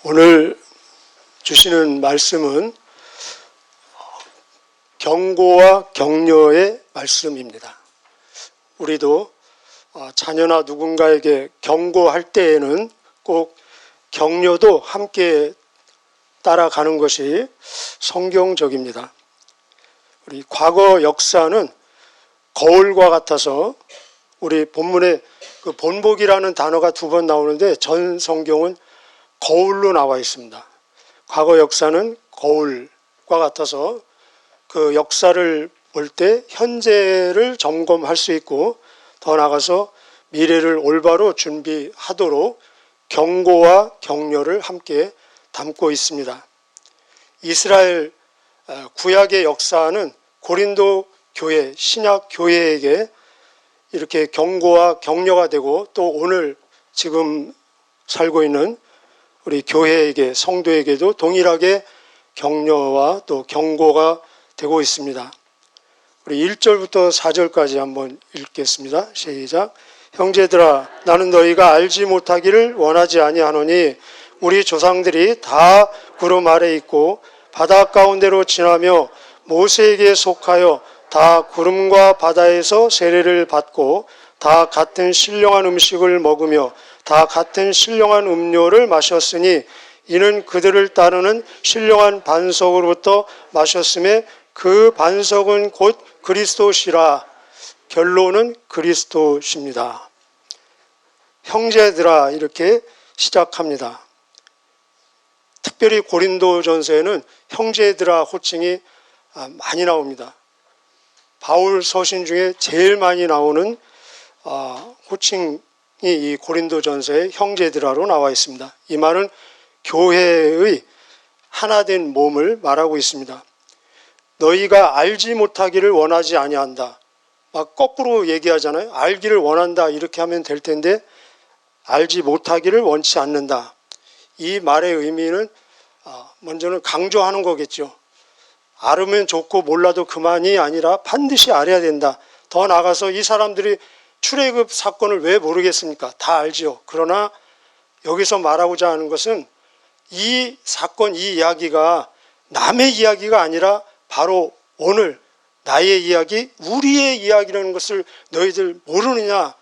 오늘 주시는 말씀은 경고와 격려의 말씀입니다. 우리도 자녀나 누군가에게 경고할 때에는 꼭 격려도 함께 따라가는 것이 성경적입니다. 우리 과거 역사는 거울과 같아서 우리 본문에 그 본복이라는 단어가 2번 나오는데 전 성경은 거울로 나와 있습니다. 과거 역사는 거울과 같아서 그 역사를 볼 때 현재를 점검할 수 있고 더 나아가서 미래를 올바로 준비하도록 경고와 격려를 함께 담고 있습니다. 이스라엘 구약의 역사는 고린도 교회, 신약 교회에게 이렇게 경고와 격려가 되고 또 오늘 지금 살고 있는 우리 교회에게, 성도에게도 동일하게 격려와 또 경고가 되고 있습니다. 우리 1절부터 4절까지 한번 읽겠습니다. 시작. 형제들아, 나는 너희가 알지 못하기를 원하지 아니하노니 우리 조상들이 다 구름 아래 있고 바다 가운데로 지나며 모세에게 속하여 다 구름과 바다에서 세례를 받고 다 같은 신령한 음식을 먹으며 다 같은 신령한 음료를 마셨으니 이는 그들을 따르는 신령한 반석으로부터 마셨음에 그 반석은 곧 그리스도시라. 결론은 그리스도십니다. 형제들아, 이렇게 시작합니다. 특별히 고린도전서에는 형제들아 호칭이 많이 나옵니다. 바울 서신 중에 제일 많이 나오는 호칭이 이 고린도전서의 형제들아로 나와 있습니다. 이 말은 교회의 하나된 몸을 말하고 있습니다. 너희가 알지 못하기를 원하지 아니한다. 막 거꾸로 얘기하잖아요. 알기를 원한다 이렇게 하면 될 텐데 알지 못하기를 원치 않는다. 이 말의 의미는 먼저는 강조하는 거겠죠. 알으면 좋고 몰라도 그만이 아니라 반드시 알아야 된다. 더 나아가서 이 사람들이 출애굽 사건을 왜 모르겠습니까? 다 알죠. 그러나 여기서 말하고자 하는 것은 이 사건, 이 이야기가 남의 이야기가 아니라 바로 오늘 나의 이야기, 우리의 이야기라는 것을 너희들 모르느냐.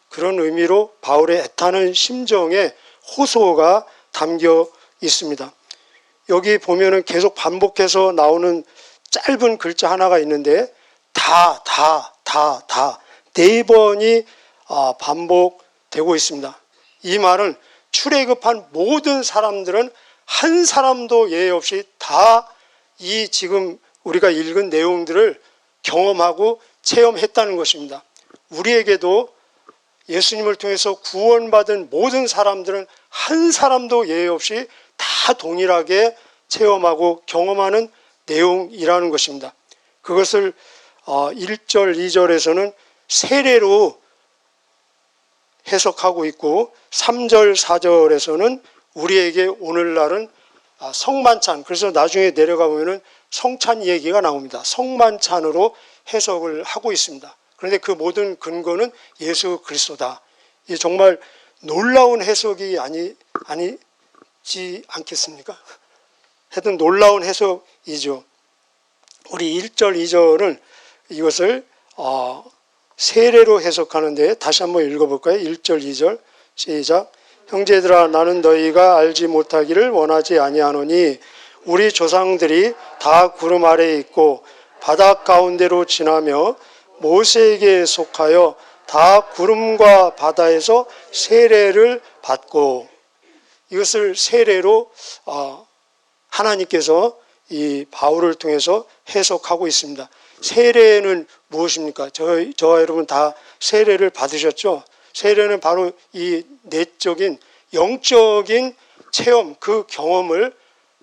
그런 의미로 바울의 애타는 심정에 호소가 담겨 있습니다. 여기 보면은 계속 반복해서 나오는 짧은 글자 하나가 있는데 다 4번이 반복되고 있습니다. 이 말은 출애굽한 모든 사람들은 한 사람도 예외 없이 다 이 지금 우리가 읽은 내용들을 경험하고 체험했다는 것입니다. 우리에게도 예수님을 통해서 구원받은 모든 사람들은 한 사람도 예외 없이 다 동일하게 체험하고 경험하는 내용이라는 것입니다. 그것을 1절, 2절에서는 세례로 해석하고 있고 3절, 4절에서는 우리에게 오늘날은 성만찬, 그래서 나중에 내려가 보면은 성찬 얘기가 나옵니다. 성만찬으로 해석을 하고 있습니다. 그런데 그 모든 근거는 예수 그리스도다. 이 정말 놀라운 해석이 아니지 않겠습니까? 하여튼 놀라운 해석이죠. 우리 1절, 2절은 이것을 세례로 해석하는데 다시 한번 읽어볼까요? 1절, 2절 시작. 형제들아, 나는 너희가 알지 못하기를 원하지 아니하노니 우리 조상들이 다 구름 아래에 있고 바다 가운데로 지나며 모세에게 속하여 다 구름과 바다에서 세례를 받고, 이것을 세례로 하나님께서 이 바울을 통해서 해석하고 있습니다. 세례는 무엇입니까? 저와 여러분 다 세례를 받으셨죠? 세례는 바로 이 내적인 영적인 체험, 그 경험을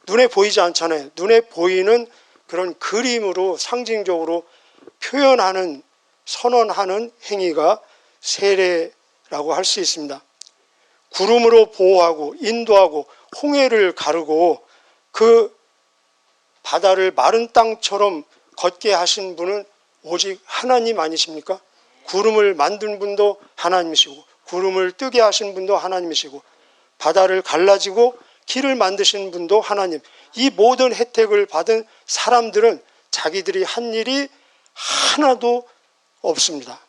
눈에 보이지 않잖아요. 눈에 보이는 그런 그림으로 상징적으로 표현하는, 선언하는 행위가 세례라고 할 수 있습니다. 구름으로 보호하고 인도하고 홍해를 가르고 그 바다를 마른 땅처럼 걷게 하신 분은 오직 하나님 아니십니까? 구름을 만든 분도 하나님이시고 구름을 뜨게 하신 분도 하나님이시고 바다를 갈라지고 길을 만드신 분도 하나님. 이 모든 혜택을 받은 사람들은 자기들이 한 일이 하나도 없습니다.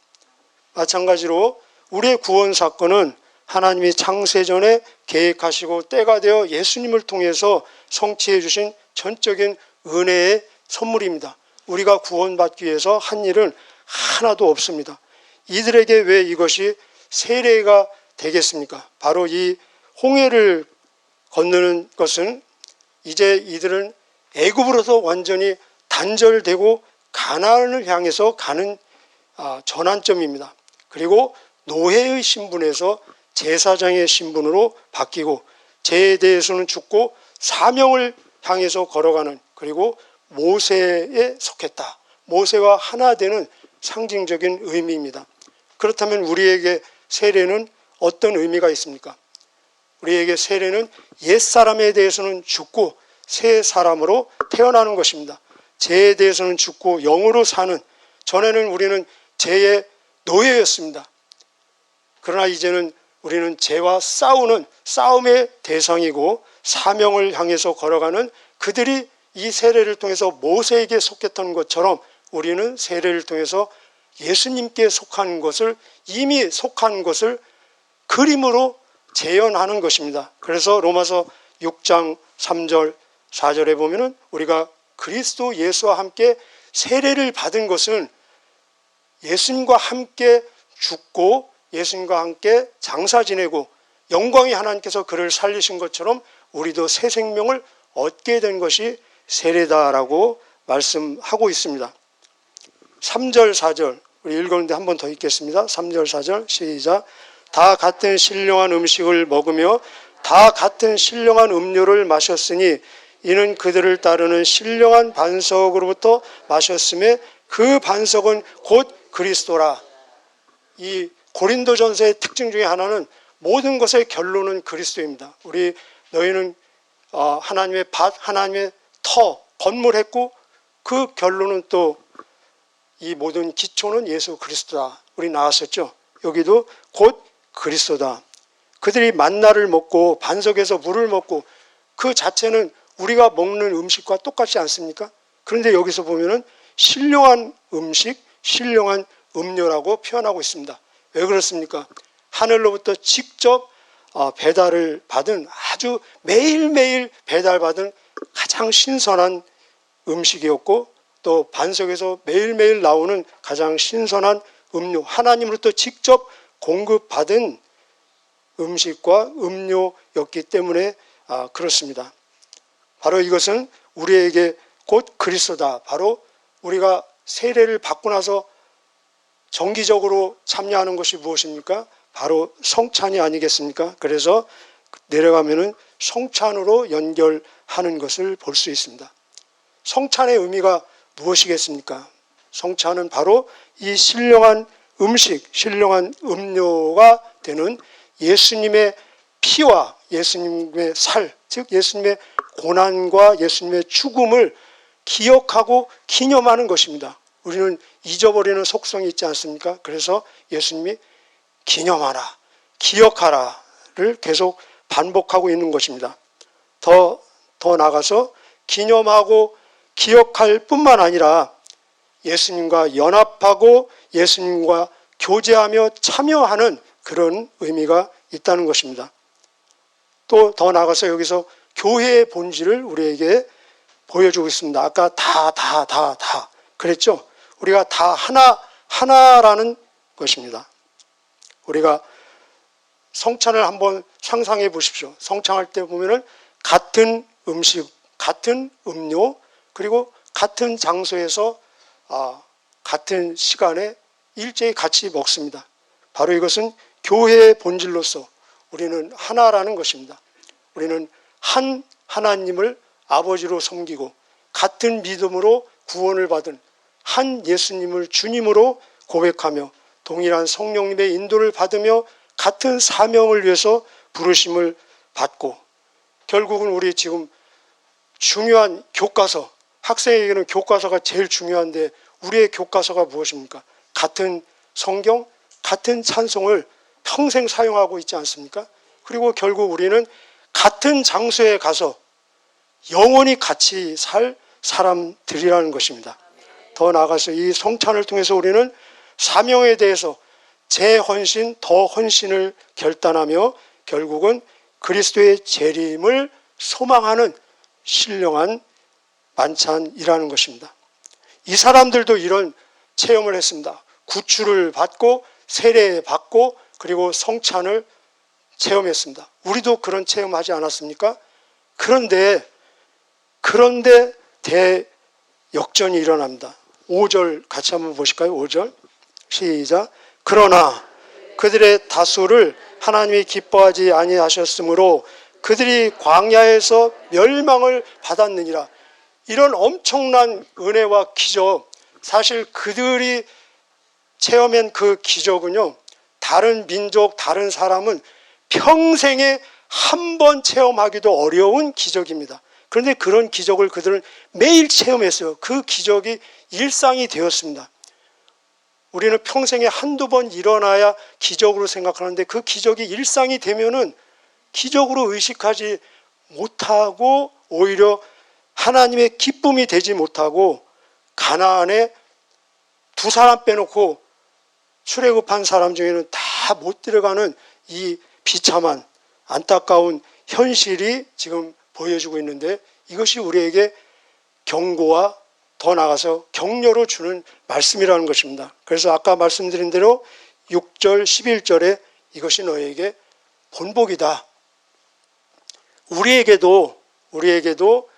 마찬가지로 우리의 구원 사건은 하나님이 창세전에 계획하시고 때가 되어 예수님을 통해서 성취해 주신 전적인 은혜의 선물입니다. 우리가 구원받기 위해서 한 일은 하나도 없습니다. 이들에게 왜 이것이 세례가 되겠습니까? 바로 이 홍해를 건너는 것은 이제 이들은 애굽으로서 완전히 단절되고 가나안을 향해서 가는 전환점입니다. 그리고 노예의 신분에서 제사장의 신분으로 바뀌고 죄에 대해서는 죽고 사명을 향해서 걸어가는, 그리고 모세에 속했다. 모세와 하나 되는 상징적인 의미입니다. 그렇다면 우리에게 세례는 어떤 의미가 있습니까? 우리에게 세례는 옛사람에 대해서는 죽고 새 사람으로 태어나는 것입니다. 죄에 대해서는 죽고 영으로 사는, 전에는 우리는 죄의 노예였습니다. 그러나 이제는 우리는 죄와 싸우는 싸움의 대상이고 사명을 향해서 걸어가는 그들이 이 세례를 통해서 모세에게 속했던 것처럼 우리는 세례를 통해서 예수님께 속한 것을, 이미 속한 것을 그림으로 재현하는 것입니다. 그래서 로마서 6장 3절 4절에 보면은 우리가 그리스도 예수와 함께 세례를 받은 것은 예수님과 함께 죽고 예수님과 함께 장사 지내고 영광의 하나님께서 그를 살리신 것처럼 우리도 새 생명을 얻게 된 것이 세례다라고 말씀하고 있습니다. 3절 4절 우리 읽었는데 한 번 더 읽겠습니다. 3절 4절 시작. 다 같은 신령한 음식을 먹으며 다 같은 신령한 음료를 마셨으니 이는 그들을 따르는 신령한 반석으로부터 마셨음에 그 반석은 곧 그리스도라. 이 고린도전서의 특징 중에 하나는 모든 것의 결론은 그리스도입니다. 너희는 하나님의 밭, 하나님의 터, 건물했고 그 결론은 또 이 모든 기초는 예수 그리스도다. 우리 나왔었죠. 여기도 곧 그리스도다. 그들이 만나를 먹고 반석에서 물을 먹고 그 자체는 우리가 먹는 음식과 똑같지 않습니까? 그런데 여기서 보면은 신령한 음식, 신령한 음료라고 표현하고 있습니다. 왜 그렇습니까? 하늘로부터 직접 배달을 받은, 아주 매일매일 배달받은 가장 신선한 음식이었고, 또 반석에서 매일매일 나오는 가장 신선한 음료, 하나님으로부터 직접 공급받은 음식과 음료였기 때문에 그렇습니다. 바로 이것은 우리에게 곧 그리스도다. 바로 우리가 세례를 받고 나서 정기적으로 참여하는 것이 무엇입니까? 바로 성찬이 아니겠습니까? 그래서 내려가면은 성찬으로 연결하는 것을 볼 수 있습니다. 성찬의 의미가 무엇이겠습니까? 성찬은 바로 이 신령한 음식, 신령한 음료가 되는 예수님의 피와 예수님의 살, 즉 예수님의 고난과 예수님의 죽음을 기억하고 기념하는 것입니다. 우리는 잊어버리는 속성이 있지 않습니까? 그래서 예수님이 기념하라, 기억하라를 계속 반복하고 있는 것입니다. 더 나아가서 기념하고 기억할 뿐만 아니라 예수님과 연합하고 예수님과 교제하며 참여하는 그런 의미가 있다는 것입니다. 또 더 나아가서 여기서 교회의 본질을 우리에게 보여주고 있습니다. 아까 다 그랬죠? 우리가 다 하나라는 것입니다. 우리가 성찬을 한번 상상해 보십시오. 성찬할 때 보면은 같은 음식, 같은 음료, 그리고 같은 장소에서 같은 시간에 일제히 같이 먹습니다. 바로 이것은 교회의 본질로서 우리는 하나라는 것입니다. 우리는 한 하나님을 아버지로 섬기고 같은 믿음으로 구원을 받은 한 예수님을 주님으로 고백하며 동일한 성령님의 인도를 받으며 같은 사명을 위해서 부르심을 받고, 결국은 우리 지금 중요한 교과서, 학생에게는 교과서가 제일 중요한데 우리의 교과서가 무엇입니까? 같은 성경, 같은 찬송을 평생 사용하고 있지 않습니까? 그리고 결국 우리는 같은 장소에 가서 영원히 같이 살 사람들이라는 것입니다. 더 나아가서 이 성찬을 통해서 우리는 사명에 대해서 재헌신, 더 헌신을 결단하며 결국은 그리스도의 재림을 소망하는 신령한 만찬이라는 것입니다. 이 사람들도 이런 체험을 했습니다. 구출을 받고 세례받고 그리고 성찬을 체험했습니다. 우리도 그런 체험하지 않았습니까? 그런데 대역전이 일어납니다. 5절 같이 한번 보실까요? 5절 시작. 그러나 그들의 다수를 하나님이 기뻐하지 아니하셨으므로 그들이 광야에서 멸망을 받았느니라. 이런 엄청난 은혜와 기적, 사실 그들이 체험한 그 기적은요, 다른 민족, 다른 사람은 평생에 한 번 체험하기도 어려운 기적입니다. 그런데 그런 기적을 그들은 매일 체험했어요. 그 기적이 일상이 되었습니다. 우리는 평생에 한두 번 일어나야 기적으로 생각하는데 그 기적이 일상이 되면은 기적으로 의식하지 못하고 오히려 하나님의 기쁨이 되지 못하고 가나안에 두 사람 빼놓고 출애굽한 사람 중에는 다 못 들어가는 이 비참한 안타까운 현실이 지금 보여주고 있는데 이것이 우리에게 경고와 더 나아가서 격려로 주는 말씀이라는 것입니다. 그래서 아까 말씀드린 대로 6절, 11절에 이것이 너에게 본복이다. 우리에게도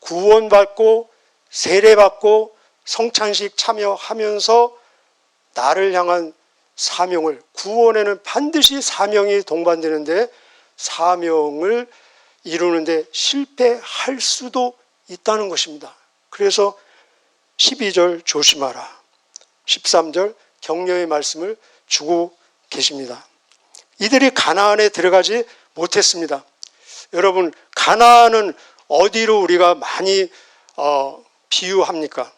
구원받고 세례받고 성찬식 참여하면서 나를 향한 사명을, 구원에는 반드시 사명이 동반되는데 사명을 이루는데 실패할 수도 있다는 것입니다. 그래서 12절 조심하라, 13절 격려의 말씀을 주고 계십니다. 이들이 가나안에 들어가지 못했습니다. 여러분, 가나안은 어디로 우리가 많이 비유합니까?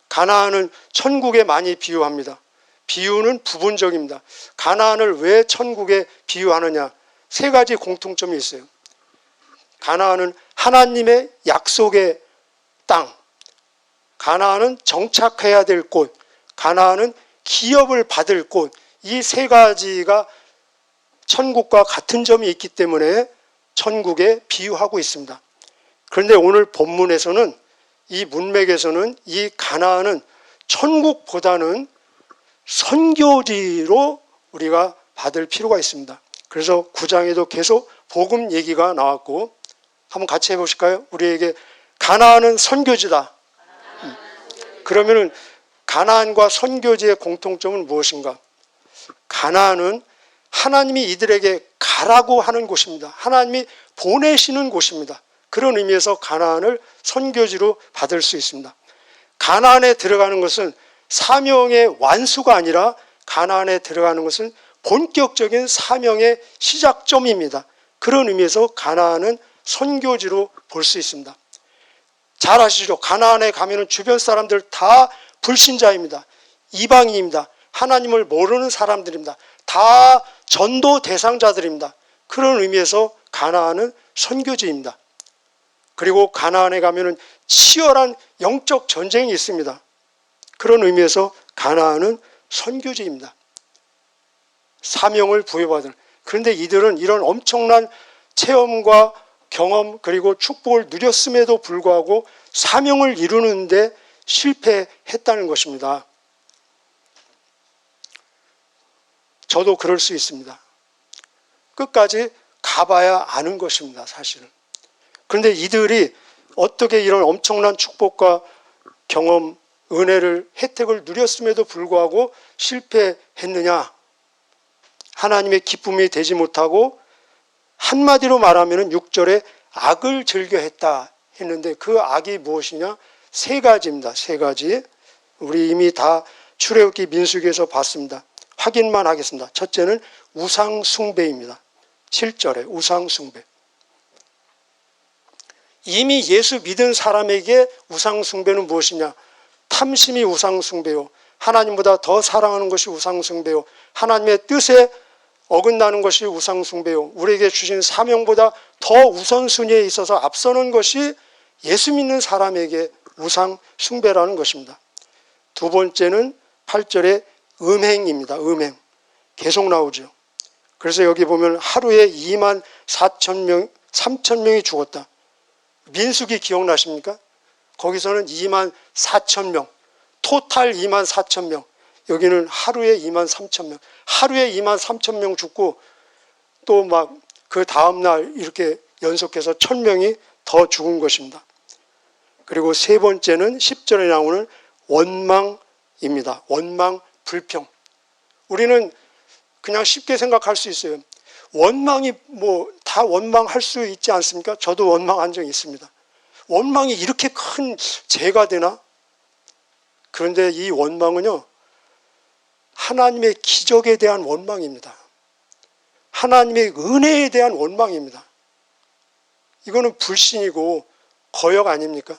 가나안은 천국에 많이 비유합니다. 비유는 부분적입니다. 가나안을 왜 천국에 비유하느냐? 세 가지 공통점이 있어요. 가나안은 하나님의 약속의 땅, 가나안은 정착해야 될 곳, 가나안은 기업을 받을 곳, 이 세 가지가 천국과 같은 점이 있기 때문에 천국에 비유하고 있습니다. 그런데 오늘 본문에서는, 이 문맥에서는 이 가나안은 천국보다는 선교지로 우리가 받을 필요가 있습니다. 그래서 9장에도 계속 복음 얘기가 나왔고, 한번 같이 해보실까요? 우리에게 가나안은 선교지다. 그러면은 가나안과 선교지의 공통점은 무엇인가? 가나안은 하나님이 이들에게 가라고 하는 곳입니다. 하나님이 보내시는 곳입니다. 그런 의미에서 가나안을 선교지로 받을 수 있습니다. 가나안에 들어가는 것은 사명의 완수가 아니라 가나안에 들어가는 것은 본격적인 사명의 시작점입니다. 그런 의미에서 가나안은 선교지로 볼 수 있습니다. 잘 아시죠? 가나안에 가면 주변 사람들 다 불신자입니다. 이방인입니다. 하나님을 모르는 사람들입니다. 다 전도 대상자들입니다. 그런 의미에서 가나안은 선교지입니다. 그리고 가나안에 가면 치열한 영적 전쟁이 있습니다. 그런 의미에서 가나안은 선교지입니다. 사명을 부여받은. 그런데 이들은 이런 엄청난 체험과 경험 그리고 축복을 누렸음에도 불구하고 사명을 이루는데 실패했다는 것입니다. 저도 그럴 수 있습니다. 끝까지 가봐야 아는 것입니다, 사실은. 그런데 이들이 어떻게 이런 엄청난 축복과 경험, 은혜를, 혜택을 누렸음에도 불구하고 실패했느냐? 하나님의 기쁨이 되지 못하고 한마디로 말하면 6절에 악을 즐겨했다 했는데 그 악이 무엇이냐? 세 가지입니다. 세 가지. 우리 이미 다 출애굽기 민수기에서 봤습니다. 확인만 하겠습니다. 첫째는 우상 숭배입니다. 7절에 우상 숭배. 이미 예수 믿은 사람에게 우상 숭배는 무엇이냐? 탐심이 우상 숭배요. 하나님보다 더 사랑하는 것이 우상 숭배요. 하나님의 뜻에 어긋나는 것이 우상숭배요. 우리에게 주신 사명보다 더 우선순위에 있어서 앞서는 것이 예수 믿는 사람에게 우상숭배라는 것입니다. 두 번째는 8절에 음행입니다. 음행. 계속 나오죠. 그래서 여기 보면 하루에 2만 4천 명, 3천 명이 죽었다. 민수기 기억나십니까? 거기서는 2만 4천 명, 토탈 2만 4천 명. 여기는 하루에 2만 3천 명. 하루에 2만 3천 명 죽고 또 막 그 다음날 이렇게 연속해서 1,000명이 더 죽은 것입니다. 그리고 세 번째는 10절에 나오는 원망입니다. 원망, 불평. 우리는 그냥 쉽게 생각할 수 있어요. 원망이 다 원망할 수 있지 않습니까? 저도 원망한 적이 있습니다. 원망이 이렇게 큰 죄가 되나? 그런데 이 원망은요, 하나님의 기적에 대한 원망입니다. 하나님의 은혜에 대한 원망입니다. 이거는 불신이고 거역 아닙니까?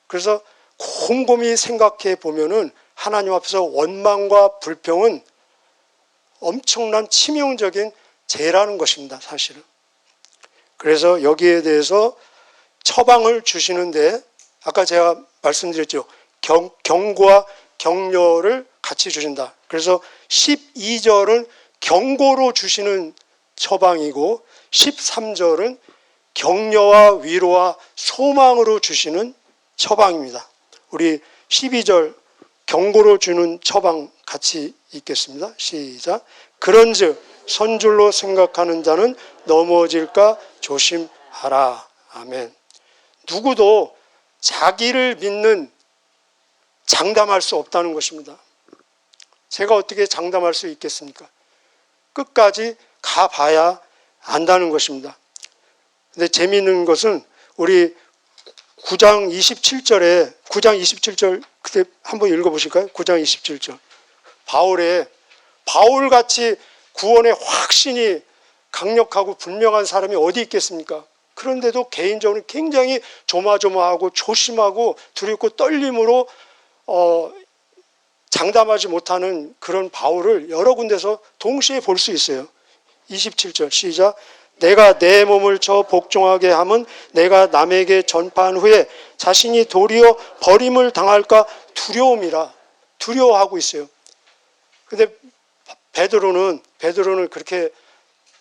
그래서 곰곰이 생각해 보면은 하나님 앞에서 원망과 불평은 엄청난 치명적인 죄라는 것입니다, 사실은. 그래서 여기에 대해서 처방을 주시는데, 아까 제가 말씀드렸죠. 경고와 격려를 같이 주신다. 그래서 12절은 경고로 주시는 처방이고 13절은 격려와 위로와 소망으로 주시는 처방입니다. 우리 12절 경고로 주는 처방 같이 읽겠습니다. 시작. 그런즉 선줄로 생각하는 자는 넘어질까 조심하라. 아멘. 누구도 자기를 믿는 장담할 수 없다는 것입니다. 제가 어떻게 장담할 수 있겠습니까? 끝까지 가봐야 안다는 것입니다. 근데 재미있는 것은 우리 9장 27절 그때 한번 읽어보실까요? 9장 27절. 바울같이 구원의 확신이 강력하고 분명한 사람이 어디 있겠습니까? 그런데도 개인적으로 굉장히 조마조마하고 조심하고 두렵고 떨림으로 장담하지 못하는 그런 바울을 여러 군데서 동시에 볼 수 있어요. 27절 시작. 내가 내 몸을 저 복종하게 함은 내가 남에게 전파한 후에 자신이 도리어 버림을 당할까 두려움이라. 두려워하고 있어요. 근데 베드로는 그렇게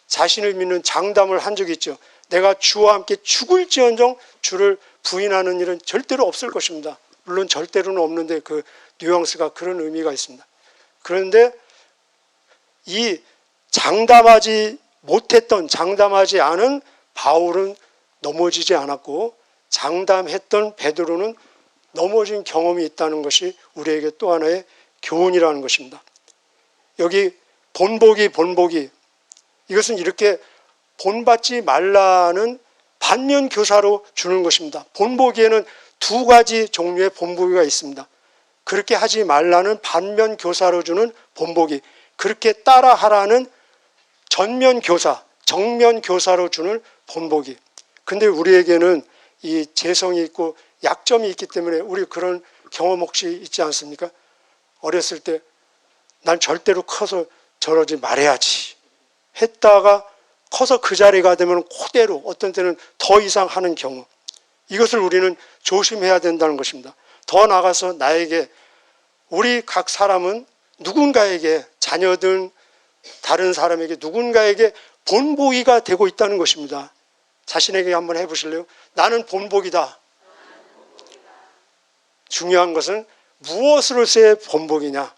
자신을 믿는 장담을 한 적이 있죠. 내가 주와 함께 죽을지언정 주를 부인하는 일은 절대로 없을 것입니다. 물론 절대로는 없는데 그 뉘앙스가 그런 의미가 있습니다. 그런데 이 장담하지 않은 바울은 넘어지지 않았고, 장담했던 베드로는 넘어진 경험이 있다는 것이 우리에게 또 하나의 교훈이라는 것입니다. 여기 본보기 이것은 이렇게 본받지 말라는 반면 교사로 주는 것입니다. 본보기에는 두 가지 종류의 본보기가 있습니다. 그렇게 하지 말라는 반면 교사로 주는 본보기, 그렇게 따라하라는 정면 교사로 주는 본보기. 근데 우리에게는 이 재성이 있고 약점이 있기 때문에 우리 그런 경험 혹시 있지 않습니까? 어렸을 때 난 절대로 커서 저러지 말아야지 했다가 커서 그 자리가 되면 그대로 어떤 때는 더 이상 하는 경우, 이것을 우리는 조심해야 된다는 것입니다. 더 나아가서 우리 각 사람은 누군가에게, 자녀든 다른 사람에게 누군가에게 본보기가 되고 있다는 것입니다. 자신에게 한번 해보실래요? 나는 본보기다. 중요한 것은 무엇으로서의 본보기냐,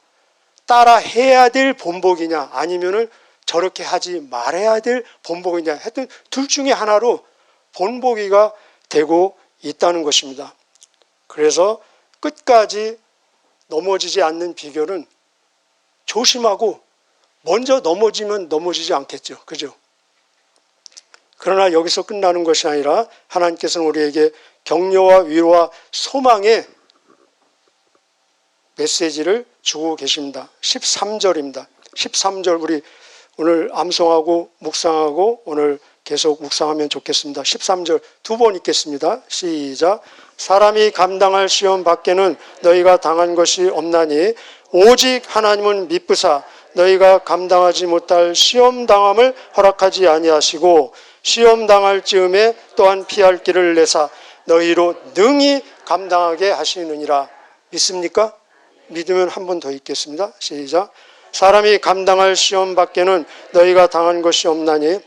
따라 해야 될 본보기냐, 아니면은 저렇게 하지 말아야 될 본보기냐, 하여튼 둘 중에 하나로 본보기가 되고 있다는 것입니다. 그래서 끝까지 넘어지지 않는 비결은 조심하고, 먼저 넘어지면 넘어지지 않겠죠. 그죠? 그러나 여기서 끝나는 것이 아니라 하나님께서는 우리에게 격려와 위로와 소망의 메시지를 주고 계십니다. 13절입니다. 13절 우리 오늘 암송하고 묵상하고 오늘 계속 묵상하면 좋겠습니다. 13절 두 번 읽겠습니다. 시작. 사람이 감당할 시험 밖에는 너희가 당한 것이 없나니 오직 하나님은 미쁘사 너희가 감당하지 못할 시험 당함을 허락하지 아니하시고 시험 당할 즈음에 또한 피할 길을 내사 너희로 능히 감당하게 하시느니라. 믿습니까? 믿으면 한 번 더 읽겠습니다. 시작. 사람이 감당할 시험 밖에는 너희가 당한 것이 없나니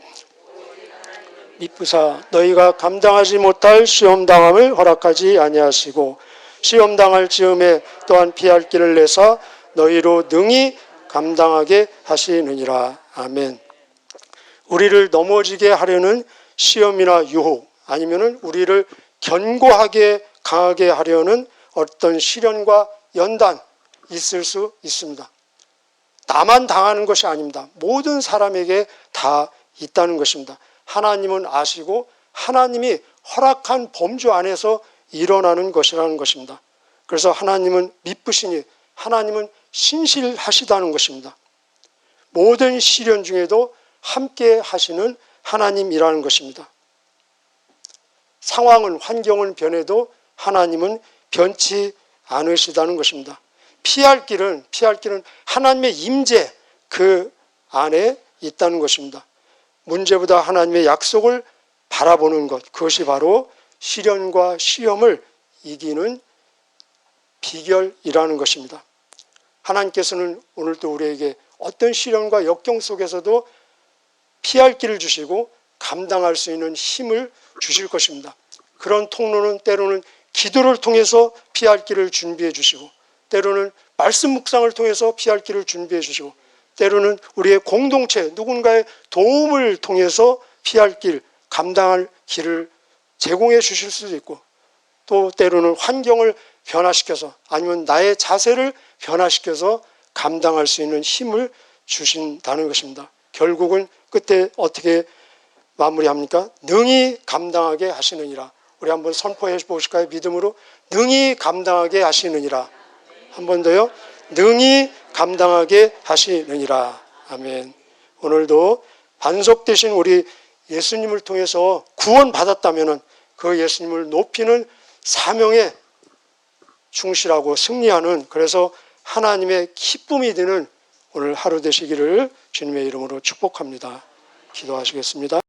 미쁘사 너희가 감당하지 못할 시험 당함을 허락하지 아니하시고 시험 당할 즈음에 또한 피할 길을 내사 너희로 능히 감당하게 하시느니라. 아멘. 우리를 넘어지게 하려는 시험이나 유혹 아니면은 우리를 견고하게 강하게 하려는 어떤 시련과 연단 있을 수 있습니다. 나만 당하는 것이 아닙니다. 모든 사람에게 다 있다는 것입니다. 하나님은 아시고 하나님이 허락한 범주 안에서 일어나는 것이라는 것입니다. 그래서 하나님은 미쁘시니 하나님은 신실하시다는 것입니다. 모든 시련 중에도 함께 하시는 하나님이라는 것입니다. 상황은 환경은 변해도 하나님은 변치 않으시다는 것입니다. 피할 길은 하나님의 임재 그 안에 있다는 것입니다. 문제보다 하나님의 약속을 바라보는 것, 그것이 바로 시련과 시험을 이기는 비결이라는 것입니다. 하나님께서는 오늘도 우리에게 어떤 시련과 역경 속에서도 피할 길을 주시고 감당할 수 있는 힘을 주실 것입니다. 그런 통로는 때로는 기도를 통해서 피할 길을 준비해 주시고 때로는 말씀 묵상을 통해서 피할 길을 준비해 주시고 때로는 우리의 공동체 누군가의 도움을 통해서 피할 길, 감당할 길을 제공해 주실 수도 있고 또 때로는 환경을 변화시켜서 아니면 나의 자세를 변화시켜서 감당할 수 있는 힘을 주신다는 것입니다. 결국은 끝에 어떻게 마무리합니까? 능히 감당하게 하시느니라. 우리 한번 선포해 보실까요? 믿음으로 능히 감당하게 하시느니라. 한 번 더요. 능히 감당하게 하시느니라. 아멘. 오늘도 반석되신 우리 예수님을 통해서 구원받았다면 그 예수님을 높이는 사명에 충실하고 승리하는 그래서 하나님의 기쁨이 되는 오늘 하루 되시기를 주님의 이름으로 축복합니다. 기도하시겠습니다.